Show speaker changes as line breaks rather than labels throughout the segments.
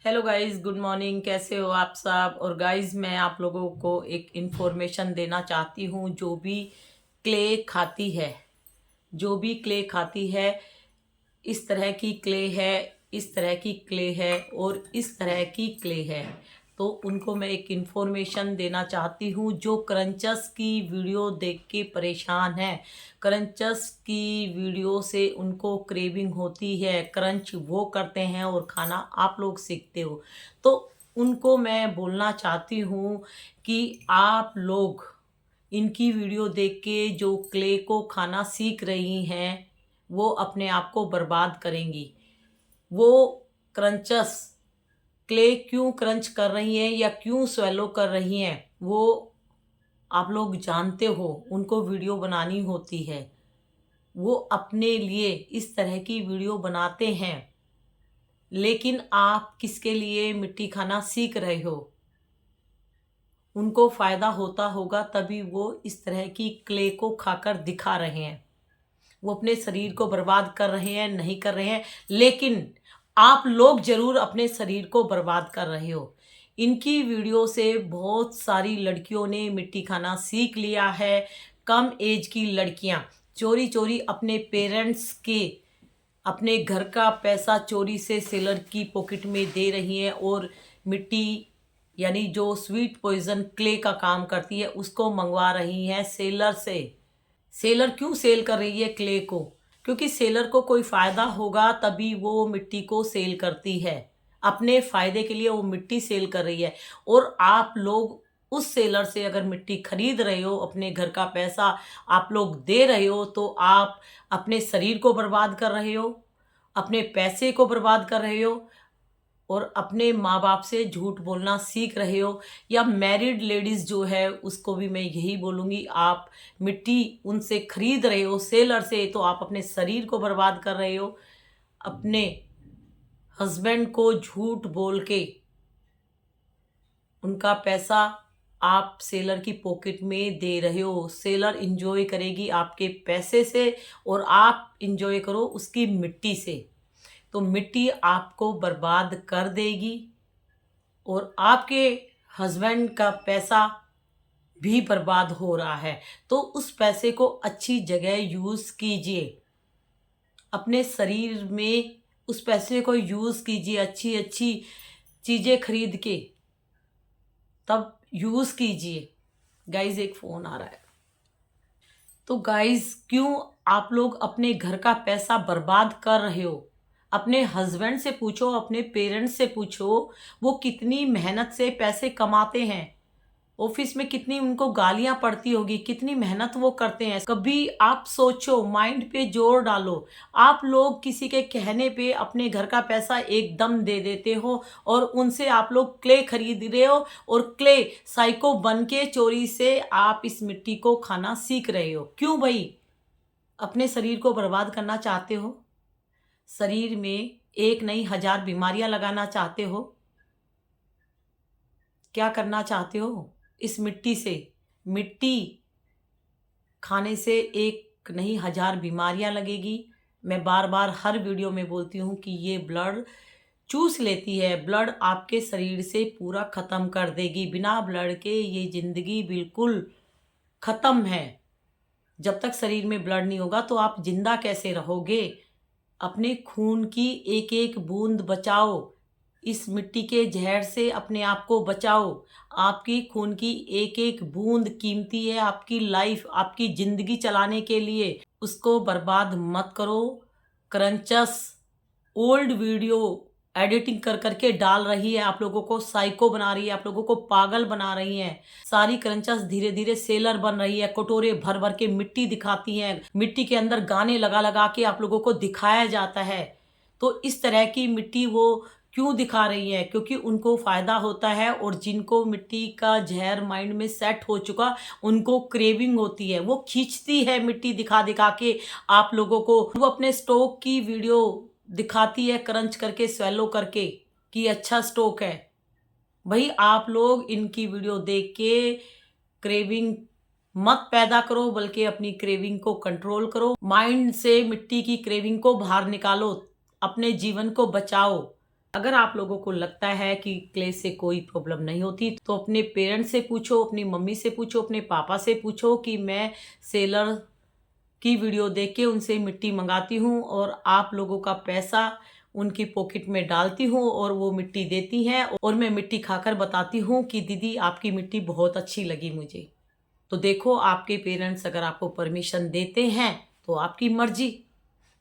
Hello guys, good morning. कैसे हो आप सब। और गाइस, मैं आप लोगों को एक इन्फॉर्मेशन देना चाहती हूँ। जो भी क्ले खाती है, इस तरह की क्ले है, इस तरह की क्ले है और इस तरह की क्ले है, तो उनको मैं एक इन्फॉर्मेशन देना चाहती हूँ। जो क्रंचस की वीडियो देख के परेशान है, क्रंचस की वीडियो से उनको क्रेविंग होती है, क्रंच वो करते हैं और खाना आप लोग सीखते हो, तो उनको मैं बोलना चाहती हूँ कि आप लोग इनकी वीडियो देख के जो क्ले को खाना सीख रही हैं, वो अपने आप को बर्बाद करेंगी। वो क्रंचस क्ले क्यों क्रंच कर रही हैं या क्यों स्वेलो कर रही हैं, वो आप लोग जानते हो। उनको वीडियो बनानी होती है, वो अपने लिए इस तरह की वीडियो बनाते हैं। लेकिन आप किसके लिए मिट्टी खाना सीख रहे हो? उनको फायदा होता होगा तभी वो इस तरह की क्ले को खाकर दिखा रहे हैं। वो अपने शरीर को बर्बाद कर रहे हैं, नहीं कर रहे हैं, लेकिन आप लोग जरूर अपने शरीर को बर्बाद कर रहे हो। इनकी वीडियो से बहुत सारी लड़कियों ने मिट्टी खाना सीख लिया है। कम एज की लड़कियां चोरी चोरी अपने पेरेंट्स के, अपने घर का पैसा चोरी से सेलर की पॉकेट में दे रही हैं और मिट्टी यानी जो स्वीट पॉइजन क्ले का काम करती है उसको मंगवा रही हैं सेलर से। सेलर क्यों सेल कर रही है क्ले को? क्योंकि सेलर को कोई फायदा होगा तभी वो मिट्टी को सेल करती है। अपने फायदे के लिए वो मिट्टी सेल कर रही है। और आप लोग उस सेलर से अगर मिट्टी खरीद रहे हो, अपने घर का पैसा आप लोग दे रहे हो, तो आप अपने शरीर को बर्बाद कर रहे हो, अपने पैसे को बर्बाद कर रहे हो और अपने माँ बाप से झूठ बोलना सीख रहे हो। या मैरिड लेडीज जो है उसको भी मैं यही बोलूँगी, आप मिट्टी उनसे खरीद रहे हो सेलर से, तो आप अपने शरीर को बर्बाद कर रहे हो। अपने हस्बैंड को झूठ बोल के उनका पैसा आप सेलर की पॉकेट में दे रहे हो। सेलर इंजॉय करेगी आपके पैसे से और आप इंजॉय करो उसकी मिट्टी से। तो मिट्टी आपको बर्बाद कर देगी और आपके हस्बैंड का पैसा भी बर्बाद हो रहा है। तो उस पैसे को अच्छी जगह यूज़ कीजिए, अपने शरीर में उस पैसे को यूज़ कीजिए, अच्छी अच्छी चीज़ें खरीद के तब यूज़ कीजिए। गाइज, एक फ़ोन आ रहा है। तो गाइज, क्यों आप लोग अपने घर का पैसा बर्बाद कर रहे हो? अपने हस्बैंड से पूछो, अपने पेरेंट्स से पूछो, वो कितनी मेहनत से पैसे कमाते हैं। ऑफिस में कितनी उनको गालियां पड़ती होगी, कितनी मेहनत वो करते हैं। कभी आप सोचो, माइंड पे जोर डालो। आप लोग किसी के कहने पे अपने घर का पैसा एकदम दे देते हो और उनसे आप लोग क्ले खरीद रहे हो और क्ले साइको बन के चोरी से आप इस मिट्टी को खाना सीख रहे हो। क्यों भाई? अपने शरीर को बर्बाद करना चाहते हो? शरीर में एक नहीं 1000 बीमारियां लगाना चाहते हो? क्या करना चाहते हो इस मिट्टी से? मिट्टी खाने से एक नहीं 1000 बीमारियां लगेगी। मैं बार बार हर वीडियो में बोलती हूँ कि ये ब्लड चूस लेती है, ब्लड आपके शरीर से पूरा ख़त्म कर देगी। बिना ब्लड के ये ज़िंदगी बिल्कुल ख़त्म है। जब तक शरीर में ब्लड नहीं होगा तो आप जिंदा कैसे रहोगे? अपने खून की एक एक बूंद बचाओ, इस मिट्टी के जहर से अपने आप को बचाओ। आपकी खून की एक एक बूंद कीमती है, आपकी लाइफ, आपकी ज़िंदगी चलाने के लिए। उसको बर्बाद मत करो। क्रंचस ओल्ड वीडियो एडिटिंग कर करके डाल रही है, आप लोगों को साइको बना रही है, आप लोगों को पागल बना रही है। सारी क्रंचस धीरे धीरे सेलर बन रही है, कटोरे भर भर के मिट्टी दिखाती हैं, मिट्टी के अंदर गाने लगा लगा के आप लोगों को दिखाया जाता है। तो इस तरह की मिट्टी वो क्यों दिखा रही है? क्योंकि उनको फायदा होता है और जिनको मिट्टी का जहर माइंड में सेट हो चुका, उनको क्रेविंग होती है, वो खींचती है मिट्टी दिखा दिखा के आप लोगों को। वो अपने स्टॉक की वीडियो दिखाती है क्रंच करके, स्वेलो करके, कि अच्छा स्टॉक है। भाई, आप लोग इनकी वीडियो देख के क्रेविंग मत पैदा करो, बल्कि अपनी क्रेविंग को कंट्रोल करो। माइंड से मिट्टी की क्रेविंग को बाहर निकालो, अपने जीवन को बचाओ। अगर आप लोगों को लगता है कि क्ले से कोई प्रॉब्लम नहीं होती तो अपने पेरेंट्स से पूछो, अपनी मम्मी से पूछो, अपने पापा से पूछो कि मैं सेलर की वीडियो देख के उनसे मिट्टी मंगाती हूँ और आप लोगों का पैसा उनकी पॉकेट में डालती हूँ और वो मिट्टी देती हैं और मैं मिट्टी खाकर बताती हूँ कि दीदी आपकी मिट्टी बहुत अच्छी लगी मुझे। तो देखो, आपके पेरेंट्स अगर आपको परमिशन देते हैं तो आपकी मर्जी।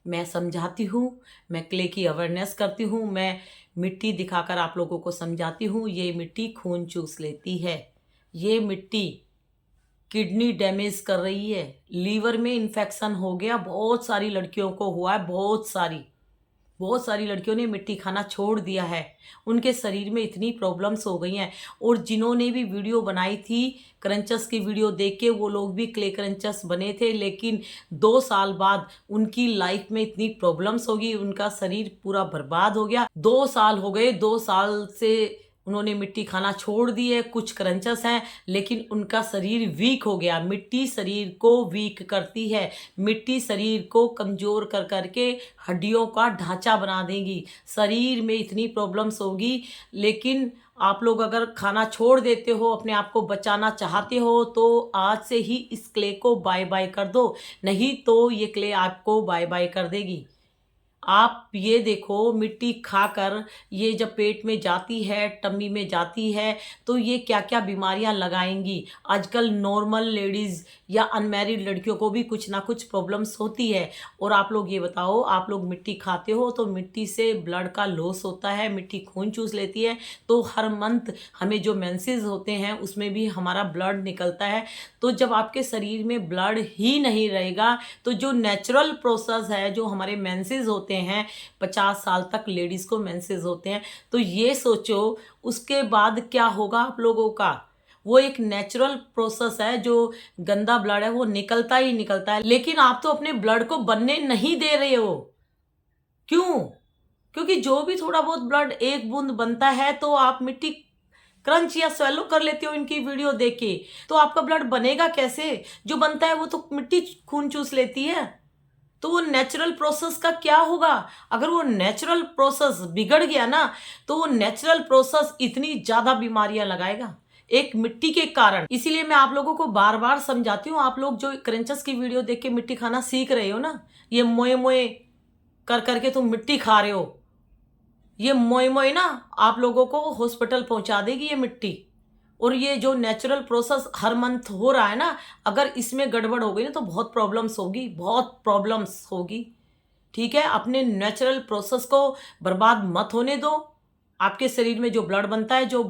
मैं समझाती हूँ, मैं क्ले की अवेयरनेस करती हूँ, मैं मिट्टी दिखाकर आप लोगों को समझाती हूँ। ये मिट्टी खून चूस लेती है, ये मिट्टी किडनी डैमेज कर रही है, लीवर में इन्फेक्शन हो गया, बहुत सारी लड़कियों को हुआ है, बहुत सारी लड़कियों ने मिट्टी खाना छोड़ दिया है, उनके शरीर में इतनी प्रॉब्लम्स हो गई हैं। और जिन्होंने भी वीडियो बनाई थी क्रंचस की वीडियो देख के, वो लोग भी क्ले क्रंचस बने थे, लेकिन 2 साल बाद उनकी लाइफ में इतनी प्रॉब्लम्स होगी, उनका शरीर पूरा बर्बाद हो गया। 2 साल हो गए, 2 साल से उन्होंने मिट्टी खाना छोड़ दी है। कुछ क्रंचस हैं लेकिन उनका शरीर वीक हो गया। मिट्टी शरीर को वीक करती है, मिट्टी शरीर को कमज़ोर कर करके हड्डियों का ढांचा बना देगी, शरीर में इतनी प्रॉब्लम्स होगी। लेकिन आप लोग अगर खाना छोड़ देते हो, अपने आप को बचाना चाहते हो, तो आज से ही इस क्ले को बाय बाय कर दो, नहीं तो ये क्ले आपको बाय बाय कर देगी। आप ये देखो, मिट्टी खाकर ये जब पेट में जाती है, टम्मी में जाती है, तो ये क्या क्या बीमारियां लगाएंगी। आजकल नॉर्मल लेडीज़ या अनमैरिड लड़कियों को भी कुछ ना कुछ प्रॉब्लम्स होती है। और आप लोग ये बताओ, आप लोग मिट्टी खाते हो तो मिट्टी से ब्लड का लॉस होता है, मिट्टी खून चूस लेती है, तो हर मंथ हमें जो मेंसेस होते हैं उसमें भी हमारा ब्लड निकलता है। तो जब आपके शरीर में ब्लड ही नहीं रहेगा, तो जो नेचुरल प्रोसेस है, जो हमारे मेंसेस होते हैं, 50 साल तक लेडीज़ को मेंसेस होते हैं, तो ये सोचो उसके बाद क्या होगा आप लोगों का। वो एक नेचुरल प्रोसेस है, जो गंदा ब्लड है वो निकलता ही निकलता है। लेकिन आप तो अपने ब्लड को बनने नहीं दे रहे हो। क्यों? क्योंकि जो भी थोड़ा बहुत ब्लड एक बूंद बनता है तो आप मिट्टी क्रंच या स्वेलो कर लेते हो इनकी वीडियो देख के, तो आपका ब्लड बनेगा कैसे? जो बनता है वो तो मिट्टी खून चूस लेती है। तो वो नेचुरल प्रोसेस का क्या होगा? अगर वो नेचुरल प्रोसेस बिगड़ गया ना, तो वो नेचुरल प्रोसेस इतनी ज्यादा बीमारियां लगाएगा एक मिट्टी के कारण। इसीलिए मैं आप लोगों को बार बार समझाती हूँ, आप लोग जो क्रंचस की वीडियो देख के मिट्टी खाना सीख रहे हो ना, ये मोए मोए कर करके तुम मिट्टी खा रहे हो, ये मोए मोए ना आप लोगों को हॉस्पिटल पहुंचा देगी ये मिट्टी। और ये जो नेचुरल प्रोसेस हर मंथ हो रहा है ना, अगर इसमें गड़बड़ हो गई ना तो बहुत प्रॉब्लम्स होगी, बहुत प्रॉब्लम्स होगी। ठीक है, अपने नेचुरल प्रोसेस को बर्बाद मत होने दो। आपके शरीर में जो ब्लड बनता है, जो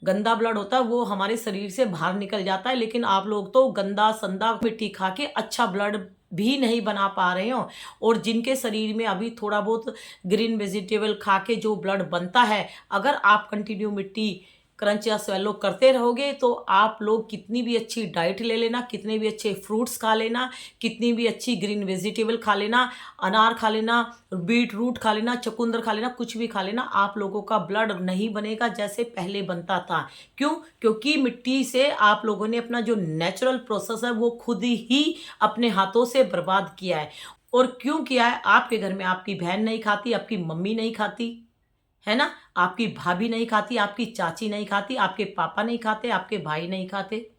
गंदा ब्लड होता है, वो हमारे शरीर से बाहर निकल जाता है, लेकिन आप लोग तो गंदा संदा मिट्टी खा के अच्छा ब्लड भी नहीं बना पा रहे हो। और जिनके शरीर में अभी थोड़ा बहुत ग्रीन वेजिटेबल खा के जो ब्लड बनता है, अगर आप कंटिन्यू मिट्टी क्रंच या स्वेलो करते रहोगे तो आप लोग कितनी भी अच्छी डाइट ले लेना, कितने भी अच्छे फ्रूट्स खा लेना, कितनी भी अच्छी ग्रीन वेजिटेबल खा लेना, अनार खा लेना, बीट रूट खा लेना, चुकंदर खा लेना, कुछ भी खा लेना, आप लोगों का ब्लड नहीं बनेगा जैसे पहले बनता था। क्यों? क्योंकि मिट्टी से आप लोगों ने अपना जो नेचुरल प्रोसेस है वो खुद ही अपने हाथों से बर्बाद किया है। और क्यों किया है? आपके घर में आपकी बहन नहीं खाती, आपकी मम्मी नहीं खाती है ना, आपकी भाभी नहीं खाती, आपकी चाची नहीं खाती, आपके पापा नहीं खाते, आपके भाई नहीं खाते,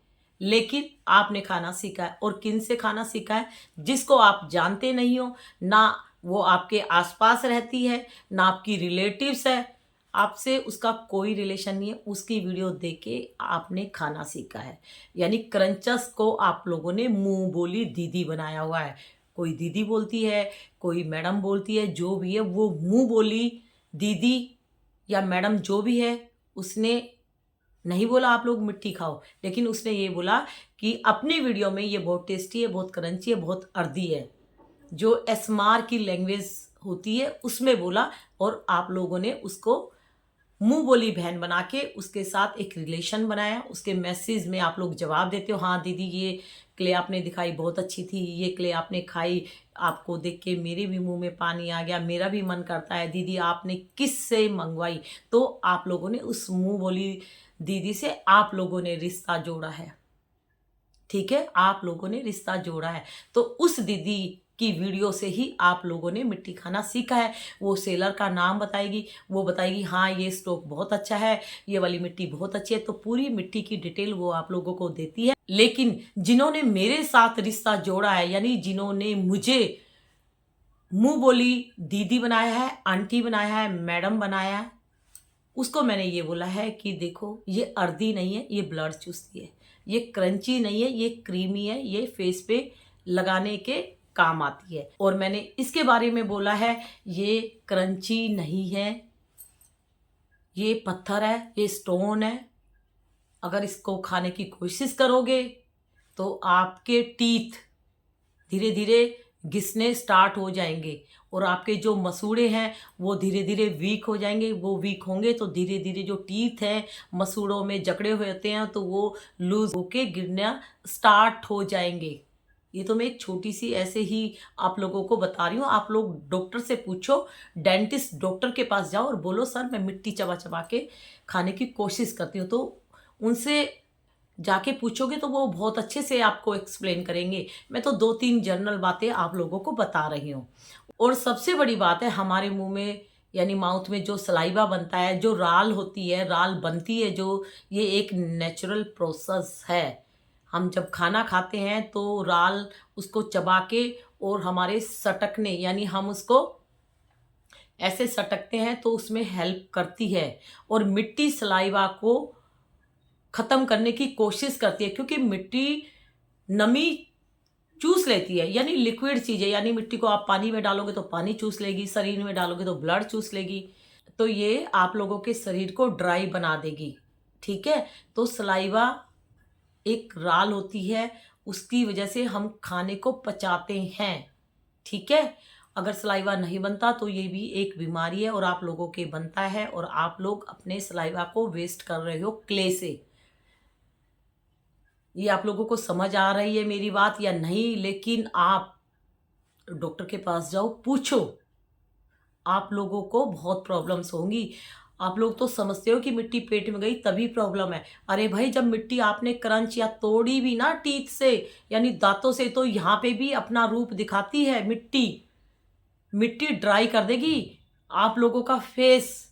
लेकिन आपने खाना सीखा है। और किन से खाना सीखा है? जिसको आप जानते नहीं हो, ना वो आपके आसपास रहती है, ना आपकी रिलेटिव्स है, आपसे उसका कोई रिलेशन नहीं है, उसकी वीडियो देख के आपने खाना सीखा है। यानी क्रंचस को आप लोगों ने मुंह बोली दीदी बनाया हुआ है। कोई दीदी बोलती है, कोई मैडम बोलती है, जो भी है वो मुंह बोली दीदी या मैडम जो भी है, उसने नहीं बोला आप लोग मिट्टी खाओ, लेकिन उसने ये बोला कि अपनी वीडियो में ये बहुत टेस्टी है, बहुत क्रंची है, बहुत अर्दी है, जो एस्मार की लैंग्वेज होती है उसमें बोला। और आप लोगों ने उसको मुंह बोली बहन बना के उसके साथ एक रिलेशन बनाया। उसके मैसेज में आप लोग जवाब देते हो, हाँ दीदी ये क्ले आपने दिखाई बहुत अच्छी थी, ये क्ले आपने खाई, आपको देख के मेरे भी मुंह में पानी आ गया, मेरा भी मन करता है, दीदी आपने किस से मंगवाई। तो आप लोगों ने उस मुंह बोली दीदी से आप लोगों ने रिश्ता जोड़ा है। ठीक है, आप लोगों ने रिश्ता जोड़ा है। तो उस दीदी की वीडियो से ही आप लोगों ने मिट्टी खाना सीखा है। वो सेलर का नाम बताएगी, वो बताएगी हाँ ये स्टोव बहुत अच्छा है, ये वाली मिट्टी बहुत अच्छी है, तो पूरी मिट्टी की डिटेल वो आप लोगों को देती है। लेकिन जिन्होंने मेरे साथ रिश्ता जोड़ा है, यानी जिन्होंने मुझे मुंह बोली दीदी बनाया है, आंटी बनाया है, मैडम बनाया है, उसको मैंने ये बोला है कि देखो ये अर्दी नहीं है, ये ब्लड चूसती है, ये क्रंची नहीं है, ये क्रीमी है, ये फेस पे लगाने के काम आती है। और मैंने इसके बारे में बोला है ये क्रंची नहीं है, ये पत्थर है, ये स्टोन है, अगर इसको खाने की कोशिश करोगे तो आपके टीथ धीरे धीरे घिसने स्टार्ट हो जाएंगे और आपके जो मसूड़े हैं वो धीरे धीरे वीक हो जाएंगे। वो वीक होंगे तो धीरे धीरे जो टीथ हैं मसूड़ों में जकड़े हुए होते हैं तो वो लूज होके गिरना स्टार्ट हो जाएंगे। ये तो मैं एक छोटी सी ऐसे ही आप लोगों को बता रही हूँ। आप लोग डॉक्टर से पूछो, डेंटिस्ट डॉक्टर के पास जाओ और बोलो सर मैं मिट्टी चबा चबा के खाने की कोशिश करती हूँ, तो उनसे जाके पूछोगे तो वो बहुत अच्छे से आपको एक्सप्लेन करेंगे। मैं तो 2-3 जनरल बातें आप लोगों को बता रही हूँ। और सबसे बड़ी बात है, हमारे मुंह में यानी माउथ में जो सलाइवा बनता है, जो राल होती है, राल बनती है, जो ये एक नेचुरल प्रोसेस है। हम जब खाना खाते हैं तो राल उसको चबा के और हमारे सटकने यानी हम उसको ऐसे सटकते हैं तो उसमें हेल्प करती है। और मिट्टी सलाइवा को ख़त्म करने की कोशिश करती है, क्योंकि मिट्टी नमी चूस लेती है, यानी लिक्विड चीज़ है। यानी मिट्टी को आप पानी में डालोगे तो पानी चूस लेगी, शरीर में डालोगे तो ब्लड चूस लेगी, तो ये आप लोगों के शरीर को ड्राई बना देगी। ठीक है, तो सलाइवा एक राल होती है, उसकी वजह से हम खाने को पचाते हैं। ठीक है, अगर सलाइवा नहीं बनता तो ये भी एक बीमारी है और आप लोगों के बनता है और आप लोग अपने सलाइवा को वेस्ट कर रहे हो क्ले से। ये आप लोगों को समझ आ रही है मेरी बात या नहीं? लेकिन आप डॉक्टर के पास जाओ, पूछो, आप लोगों को बहुत प्रॉब्लम्स होंगी। आप लोग तो समझते हो कि मिट्टी पेट में गई तभी प्रॉब्लम है। अरे भाई, जब मिट्टी आपने क्रंच या तोड़ी भी ना टीथ से यानी दांतों से, तो यहाँ पे भी अपना रूप दिखाती है मिट्टी। मिट्टी ड्राई कर देगी आप लोगों का फेस,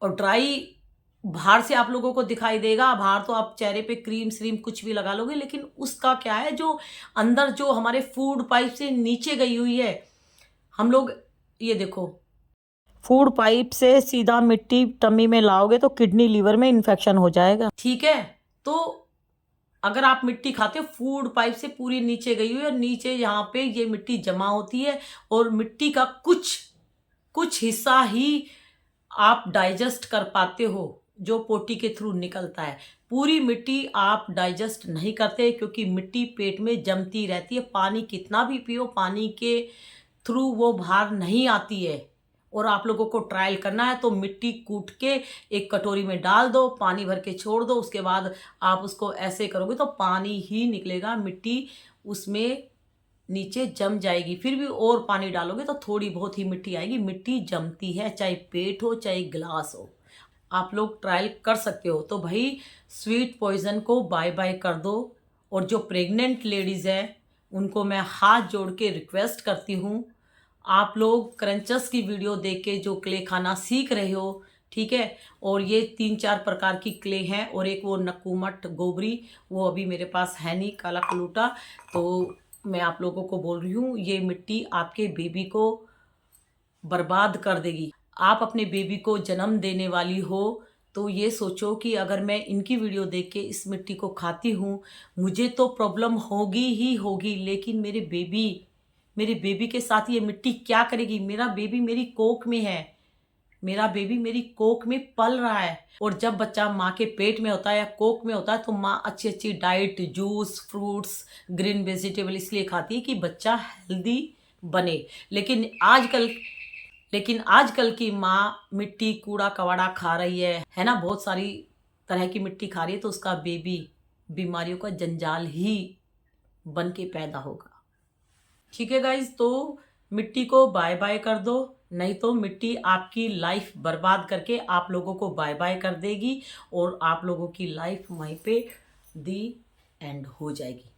और ड्राई बाहर से आप लोगों को दिखाई देगा। बाहर तो आप चेहरे पे क्रीम श्रीम कुछ भी लगा लोगे, लेकिन उसका क्या है, जो अंदर जो हमारे फूड पाइप से नीचे गई हुई है, हम लोग ये देखो, फूड पाइप से सीधा मिट्टी टमी में लाओगे तो किडनी लीवर में इन्फेक्शन हो जाएगा। ठीक है, तो अगर आप मिट्टी खाते हो, फूड पाइप से पूरी नीचे गई हुई है और नीचे यहाँ पे ये मिट्टी जमा होती है और मिट्टी का कुछ हिस्सा ही आप डाइजेस्ट कर पाते हो, जो पोटी के थ्रू निकलता है। पूरी मिट्टी आप डाइजेस्ट नहीं करते, क्योंकि मिट्टी पेट में जमती रहती है। पानी कितना भी पियो, पानी के थ्रू वो बाहर नहीं आती है। और आप लोगों को ट्रायल करना है तो मिट्टी कूट के एक कटोरी में डाल दो, पानी भर के छोड़ दो, उसके बाद आप उसको ऐसे करोगे तो पानी ही निकलेगा, मिट्टी उसमें नीचे जम जाएगी। फिर भी और पानी डालोगे तो थोड़ी बहुत ही मिट्टी आएगी। मिट्टी जमती है, चाहे पेट हो चाहे गिलास हो। आप लोग ट्रायल कर सकते हो। तो भाई, स्वीट पॉइजन को बाय बाय कर दो। और जो प्रेग्नेंट लेडीज़ हैं उनको मैं हाथ जोड़ के रिक्वेस्ट करती हूँ, आप लोग क्रंचस की वीडियो देख के जो क्ले खाना सीख रहे हो, ठीक है, और ये 3-4 प्रकार की क्ले हैं, और एक वो नकुमट गोबरी, वो अभी मेरे पास है नहीं, काला कलूटा, तो मैं आप लोगों को बोल रही हूँ ये मिट्टी आपके बेबी को बर्बाद कर देगी। आप अपने बेबी को जन्म देने वाली हो तो ये सोचो कि अगर मैं इनकी वीडियो देख के इस मिट्टी को खाती हूँ, मुझे तो प्रॉब्लम होगी ही होगी, लेकिन मेरे बेबी के साथ ये मिट्टी क्या करेगी? मेरा बेबी मेरी कोख में है, मेरा बेबी मेरी कोख में पल रहा है। और जब बच्चा माँ के पेट में होता है या कोख में होता है तो माँ अच्छी अच्छी diet, juice, fruits, green vegetable इसलिए खाती है कि बच्चा हेल्दी बने। लेकिन आजकल की माँ मिट्टी कूड़ा कवाड़ा खा रही है ना, बहुत सारी तरह की मिट्टी खा रही है, तो उसका बेबी बीमारियों का जंजाल ही बन के पैदा होगा। ठीक है गाइज, तो मिट्टी को बाय बाय कर दो, नहीं तो मिट्टी आपकी लाइफ बर्बाद करके आप लोगों को बाय बाय कर देगी और आप लोगों की लाइफ वहीं पे दी एंड हो जाएगी।